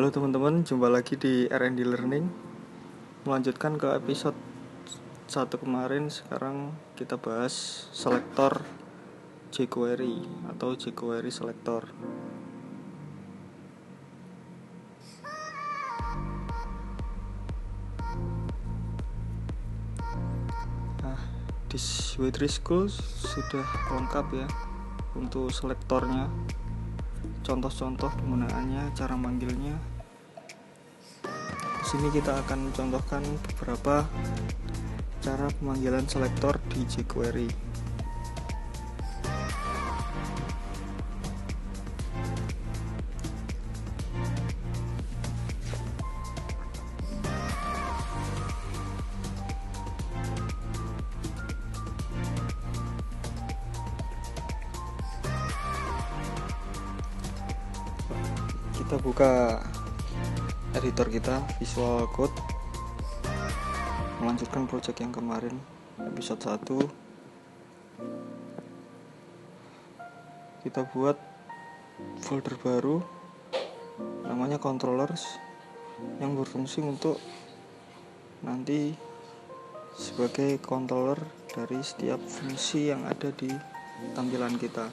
Halo teman-teman, jumpa lagi di R&D Learning. Melanjutkan ke episode 1 kemarin, sekarang kita bahas selektor jQuery atau jQuery selector. Nah, di W3 School sudah lengkap ya untuk selektornya, contoh-contoh penggunaannya, cara manggilnya. Di sini kita akan contohkan beberapa cara pemanggilan selektor di jQuery. Kita buka editor kita, Visual Code, melanjutkan project yang kemarin, episode 1. Kita buat folder baru namanya controllers yang berfungsi untuk nanti sebagai controller dari setiap fungsi yang ada di tampilan kita.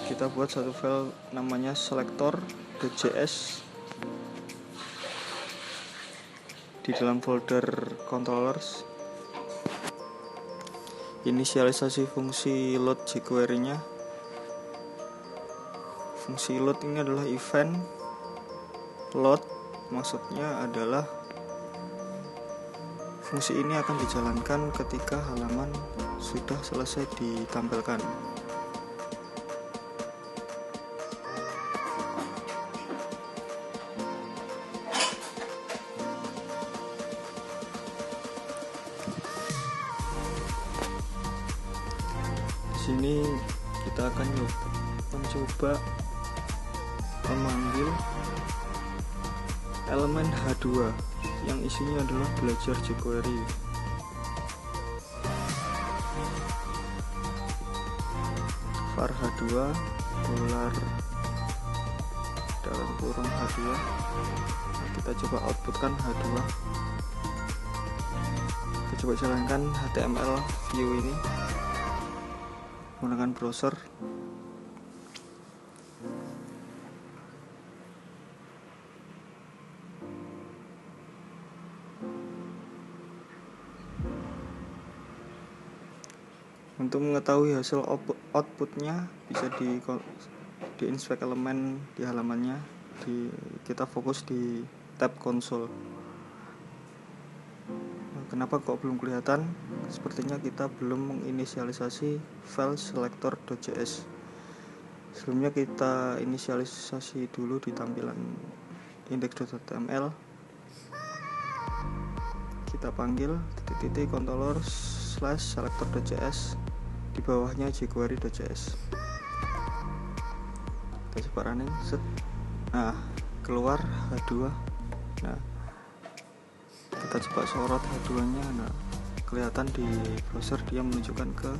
Kita buat satu file namanya selector.js di dalam folder controllers. Inisialisasi fungsi load jQuery-nya. Fungsi load ini adalah event load, maksudnya adalah fungsi ini akan dijalankan ketika halaman sudah selesai ditampilkan. Di sini kita akan mencoba memanggil elemen H2 yang isinya adalah belajar jQuery. var H2 dolar dalam kurung H2. Nah, kita coba outputkan H2. Kita coba jalankan HTML view ini menggunakan browser. Untuk mengetahui hasil outputnya bisa di inspect elemen di halamannya. Kita fokus di tab console. Kenapa kok belum kelihatan? Sepertinya kita belum menginisialisasi file selector.js. Sebelumnya kita inisialisasi dulu di tampilan index.html. Kita panggil titik-titik controller /selector.js, di bawahnya jQuery.js. Kita coba running, set. Nah, keluar H2. Nah, kita coba sorot H2-nya. Nah, kelihatan di browser dia menunjukkan ke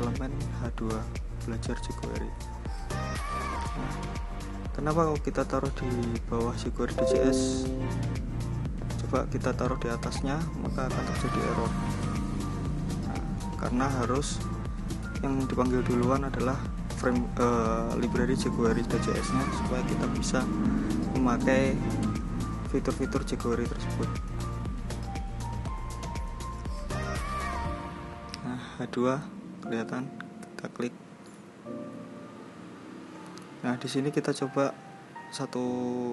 elemen H2 belajar jQuery. Nah, kenapa kalau kita taruh di bawah jQuery.js, coba kita taruh di atasnya, maka akan terjadi error. Nah, karena harus yang dipanggil duluan adalah library jQuery.js-nya supaya kita bisa memakai fitur-fitur jQuery tersebut. Nah, H2 kelihatan, kita klik. Nah, di sini kita coba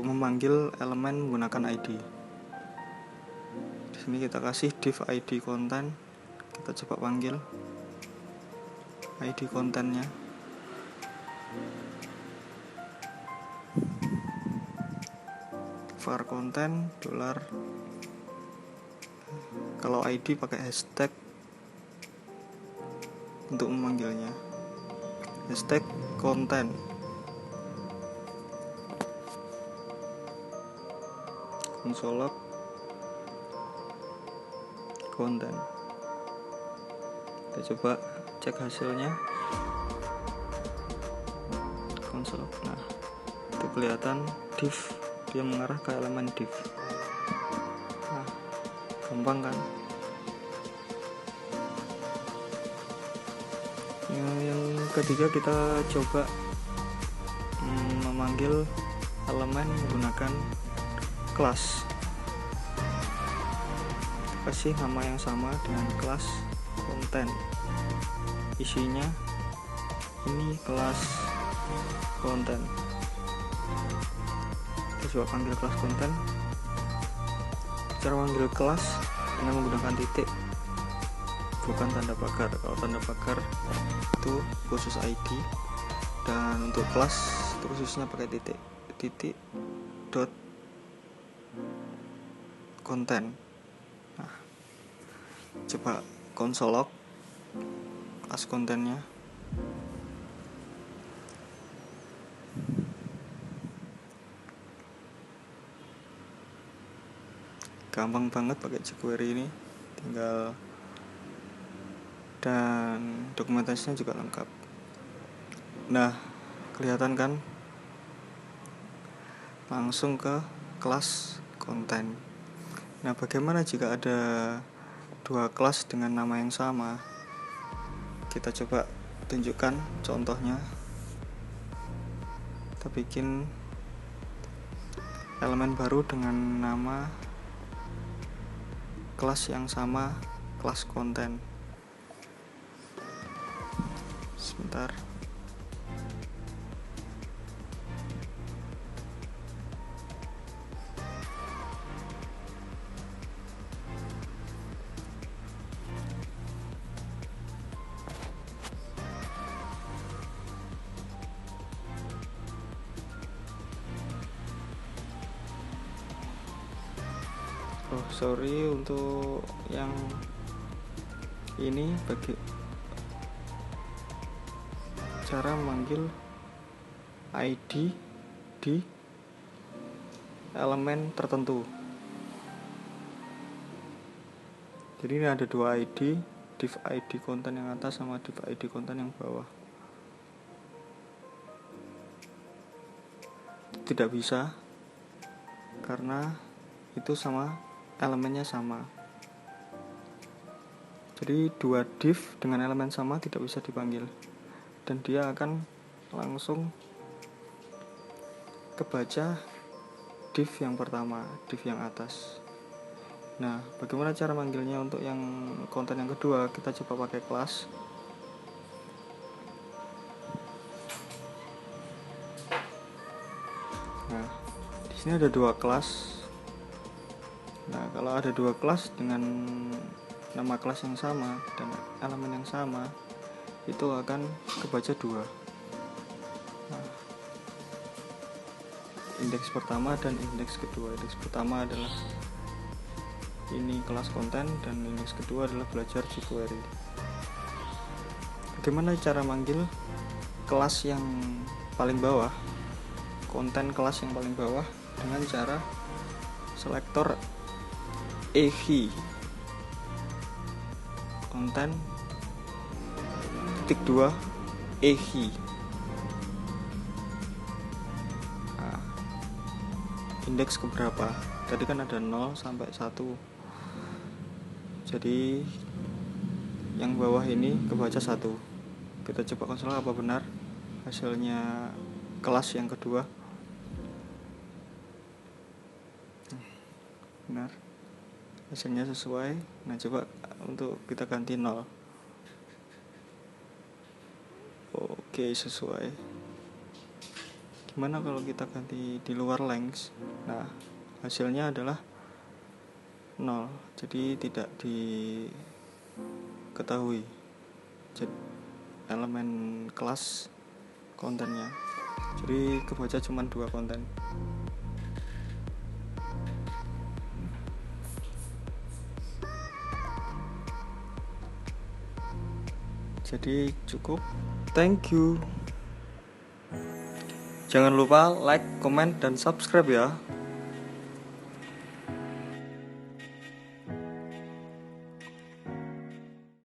memanggil elemen menggunakan ID. Di sini kita kasih div ID content. Kita coba panggil ID kontennya. var content dolar. Kalau ID pakai hashtag untuk memanggilnya, hashtag content. Console log content. Kita coba cek hasilnya. Console. Nah, itu kelihatan div, dia mengarah ke elemen div. Nah, gampang kan? Yang ketiga kita coba memanggil elemen menggunakan kelas. Kasih nama yang sama dengan kelas konten. Isinya ini kelas konten. Kita coba panggil kelas konten. Cara manggil kelas dengan menggunakan titik, bukan tanda pagar. Kalau tanda pagar itu khusus ID, dan untuk kelas itu khususnya pakai titik dot konten. Nah, coba console log kelas kontennya. Gampang banget pakai jQuery ini, tinggal, dan dokumentasinya juga lengkap. Nah, kelihatan kan, langsung ke kelas konten. Nah, bagaimana jika ada dua kelas dengan nama yang sama? Kita coba tunjukkan contohnya. Kita bikin elemen baru dengan nama kelas yang sama, kelas konten. Sebentar. Oh, sorry untuk yang ini, bagi cara memanggil ID di elemen tertentu. Jadi ini ada dua ID, div ID konten yang atas sama div ID konten yang bawah. Tidak bisa karena itu sama, elemennya sama. Jadi dua div dengan elemen sama tidak bisa dipanggil, dan dia akan langsung kebaca div yang pertama, div yang atas. Nah, bagaimana cara manggilnya untuk yang konten yang kedua? Kita coba pakai kelas. Nah, di sini ada dua kelas. Nah, kalau ada dua kelas dengan nama kelas yang sama dan elemen yang sama, itu akan kebaca dua. Nah, indeks pertama dan indeks kedua. Indeks pertama adalah ini kelas konten, dan indeks kedua adalah belajar jQuery. Bagaimana cara manggil kelas yang paling bawah, konten kelas yang paling bawah, dengan cara selektor EHI konten titik 2 EHI. Nah, indeks keberapa? Tadi kan ada 0 sampai 1. Jadi yang bawah ini kebaca 1. Kita coba konsol apa benar hasilnya kelas yang kedua. Benar, hasilnya sesuai. Nah, coba untuk kita ganti 0. Oke, sesuai. Gimana kalau kita ganti di luar length? Nah, hasilnya adalah 0. Jadi tidak diketahui jadi elemen kelas kontennya. Jadi kebaca cuma 2 konten. Jadi cukup. Thank you. Jangan lupa like, comment, dan subscribe ya.